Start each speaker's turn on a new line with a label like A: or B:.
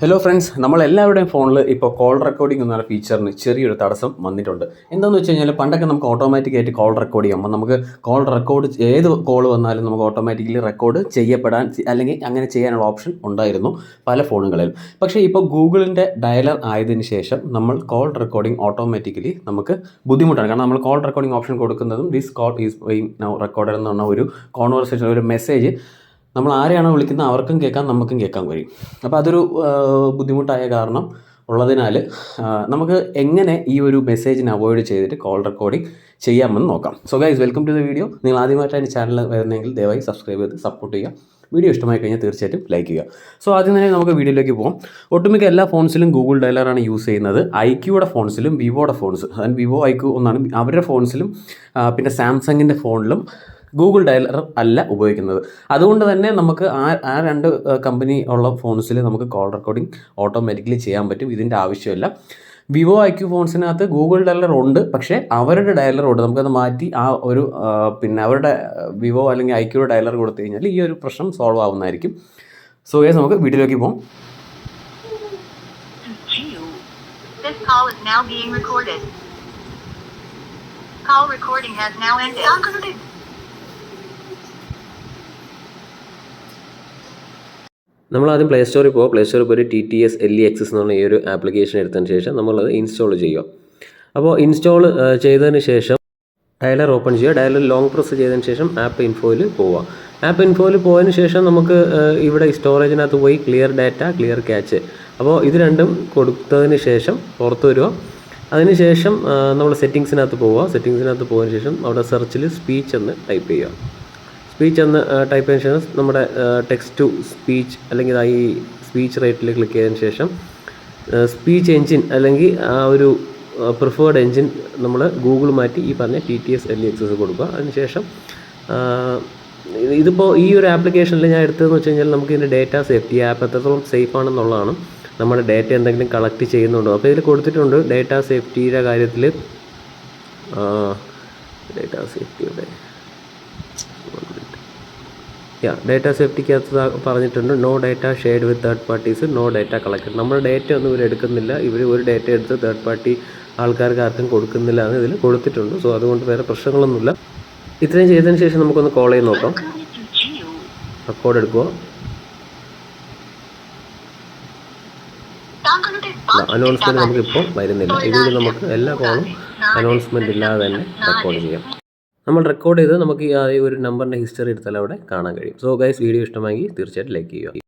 A: Hello friends, നമ്മളെല്ലാവരുടെയും ഫോണിൽ ഇപ്പോൾ call recording എന്ന ഫീച്ചറിന് ചെറിയൊരു തടസ്സം വന്നിട്ടുണ്ട്. എന്താണെന്ന് വെച്ച് കഴിഞ്ഞാൽ പണ്ടൊക്കെ നമുക്ക് ഓട്ടോമാറ്റിക്കായിട്ട് കോൾ റെക്കോർഡ് ചെയ്യാം. നമുക്ക് കോൾ റെക്കോർഡ് ഏത് കോൾ വന്നാലും നമുക്ക് ഓട്ടോമാറ്റിക്കലി റെക്കോർഡ് ചെയ്യപ്പെടാൻ അല്ലെങ്കിൽ അങ്ങനെ ചെയ്യാനുള്ള ഓപ്ഷൻ ഉണ്ടായിരുന്നു പല ഫോണുകളിലും. പക്ഷേ ഇപ്പോൾ ഗൂഗിളിൻ്റെ ഡയലർ ആയതിനു ശേഷം നമ്മൾ കോൾ റെക്കോർഡിംഗ് ഓട്ടോമാറ്റിക്കലി നമുക്ക് ബുദ്ധിമുട്ടാണ്. കാരണം നമ്മൾ കോൾ റെക്കോർഡിംഗ് ഓപ്ഷൻ കൊടുക്കുന്നതും this call is being now recorded എന്ന് പറഞ്ഞ ഒരു കോൺവെർസേഷൻ, ഒരു മെസ്സേജ് നമ്മൾ ആരെയാണോ വിളിക്കുന്നത് അവർക്കും കേൾക്കാം, നമുക്കും കേൾക്കാൻ കഴിയും. അപ്പോൾ അതൊരു ബുദ്ധിമുട്ടായ കാരണം ഉള്ളതിനാൽ നമുക്ക് എങ്ങനെ ഈ ഒരു മെസ്സേജിനെ അവോയ്ഡ് ചെയ്തിട്ട് കോൾ റെക്കോർഡിംഗ് ചെയ്യാമെന്ന് നോക്കാം. So guys, welcome to the video. നിങ്ങൾ ആദ്യമായിട്ടാണ് ഈ ചാനൽ വരുന്നതെങ്കിൽ ദയവായി സബ്സ്ക്രൈബ് ചെയ്ത് സപ്പോർട്ട് ചെയ്യുക. വീഡിയോ ഇഷ്ടമായി കഴിഞ്ഞാൽ തീർച്ചയായിട്ടും ലൈക്ക് ചെയ്യുക. സോ ആദ്യം തന്നെ നമുക്ക് വീഡിയോയിലേക്ക് പോകാം. ഒട്ടുമിക്ക എല്ലാ ഫോൺസിലും ഗൂഗിൾ ഡയലറാണ് യൂസ് ചെയ്യുന്നത്. ഐക്യൂയുടെ ഫോൺസിലും വിവോയുടെ ഫോൺസ്, അതായത് വിവോ ഐക്യു ഒന്നാണ് അവരുടെ ഫോൺസിലും, പിന്നെ സാംസങ്ങിൻ്റെ ഫോണിലും ഗൂഗിൾ ഡയലർ അല്ല ഉപയോഗിക്കുന്നത്. അതുകൊണ്ട് തന്നെ നമുക്ക് ആ രണ്ട് കമ്പനി ഉള്ള ഫോൺസിൽ നമുക്ക് കോൾ റെക്കോർഡിംഗ് ഓട്ടോമാറ്റിക്കലി ചെയ്യാൻ പറ്റും. ഇതിൻ്റെ ആവശ്യമില്ല. വിവോ ഐക്യു ഫോൺസിനകത്ത് ഗൂഗിൾ ഡയലർ ഉണ്ട്, പക്ഷേ അവരുടെ ഡയലർ ഉണ്ട്. നമുക്കത് മാറ്റി ആ ഒരു പിന്നെ അവരുടെ വിവോ അല്ലെങ്കിൽ ഐക്യൂയുടെ ഡയലർ കൊടുത്തു കഴിഞ്ഞാൽ ഈ ഒരു പ്രശ്നം സോൾവ് ആവുന്നതായിരിക്കും. സോ ഗൈസ്, നമുക്ക് വീഡിയോയിലേക്ക് പോകാം. നമ്മൾ ആദ്യം പ്ലേ സ്റ്റോറിൽ പോകുക. പ്ലേ സ്റ്റോറിൽ പോയി TTSLexx എന്ന് പറഞ്ഞ ഈ ഒരു ആപ്ലിക്കേഷൻ എടുത്തതിന് ശേഷം നമ്മളത് ഇൻസ്റ്റാൾ ചെയ്യുക. അപ്പോൾ ഇൻസ്റ്റാൾ ചെയ്തതിന് ശേഷം ഡയലർ ഓപ്പൺ ചെയ്യുക. ഡയലർ ലോങ് പ്രസ് ചെയ്തതിന് ശേഷം ആപ്പ് ഇൻഫോയിൽ പോവുക. ആപ്പ് ഇൻഫോയിൽ പോയതിന് ശേഷം നമുക്ക് ഇവിടെ സ്റ്റോറേജിനകത്ത് പോയി ക്ലിയർ ഡാറ്റ, ക്ലിയർ ക്യാച്ച്, അപ്പോൾ ഇത് രണ്ടും കൊടുത്തതിന് ശേഷം പുറത്ത് വരിക. അതിനുശേഷം നമ്മൾ സെറ്റിങ്സിനകത്ത് പോവുക. സെറ്റിങ്സിനകത്ത് പോയതിന് ശേഷം അവിടെ സെർച്ചിൽ സ്പീച്ച് എന്ന് ടൈപ്പ് ചെയ്യുക. സ്പീച്ച് എന്ന് ടൈപ്പ് ചെയ്തതിന് ശേഷം നമ്മുടെ ടെക്സ്റ്റ് ടു സ്പീച്ച് അല്ലെങ്കിൽ ഈ സ്പീച്ച് റേറ്റിൽ ക്ലിക്ക് ചെയ്തതിന് ശേഷം സ്പീച്ച് എൻജിൻ അല്ലെങ്കിൽ ആ ഒരു പ്രിഫേർഡ് എൻജിൻ നമ്മൾ ഗൂഗിൾ മാറ്റി ഈ പറഞ്ഞ TTSLexx കൊടുക്കുക. അതിനുശേഷം ഇതിപ്പോൾ ഈ ഒരു ആപ്ലിക്കേഷനിൽ ഞാൻ എടുത്തതെന്ന് വെച്ച് കഴിഞ്ഞാൽ നമുക്ക് ഇതിൻ്റെ ഡേറ്റ സേഫ്റ്റി, ആപ്പ് എത്രത്തോളം സേഫ് ആണെന്നുള്ളതാണ്. നമ്മുടെ ഡേറ്റ എന്തെങ്കിലും കളക്ട് ചെയ്യുന്നുണ്ടോ, അപ്പോൾ ഇതിൽ കൊടുത്തിട്ടുണ്ട് ഡേറ്റ സേഫ്റ്റിയുടെ കാര്യത്തിൽ. ഡേറ്റ സേഫ്റ്റിയുടെ ഡേറ്റ സേഫ്റ്റിക്കകത്ത് പറഞ്ഞിട്ടുണ്ട് no data shared with third parties, no data collected. നമ്മുടെ ഡേറ്റ ഒന്നും ഇവർ എടുക്കുന്നില്ല. ഇവർ ഒരു ഡേറ്റ എടുത്ത് തേർഡ് പാർട്ടി ആൾക്കാർക്ക് ആർക്കും കൊടുക്കുന്നില്ല എന്ന് ഇതിൽ കൊടുത്തിട്ടുണ്ട്. സോ അതുകൊണ്ട് വേറെ പ്രശ്നങ്ങളൊന്നുമില്ല. ഇത്രയും ചെയ്തതിന് ശേഷം നമുക്കൊന്ന് കോൾ ചെയ്ത് നോക്കാം. റെക്കോർഡ് എടുക്കുക. അനൗൺസ്മെൻറ്റ് നമുക്കിപ്പോൾ വരുന്നില്ല. ഇതിൽ നമുക്ക് എല്ലാ കോളും അനൗൺസ്മെൻറ്റ് ഇല്ലാതെ തന്നെ റെക്കോർഡ് ചെയ്യാം. നമ്മൾ റെക്കോർഡ് ചെയ്ത് നമുക്ക് ഈ ഒരു നമ്പറിൻ്റെ ഹിസ്റ്ററി എടുത്താൽ അവിടെ കാണാൻ കഴിയും. സോ ഗൈസ്, വീഡിയോ ഇഷ്ടമായെങ്കിൽ തീർച്ചയായിട്ടും ലൈക്ക് ചെയ്യുക.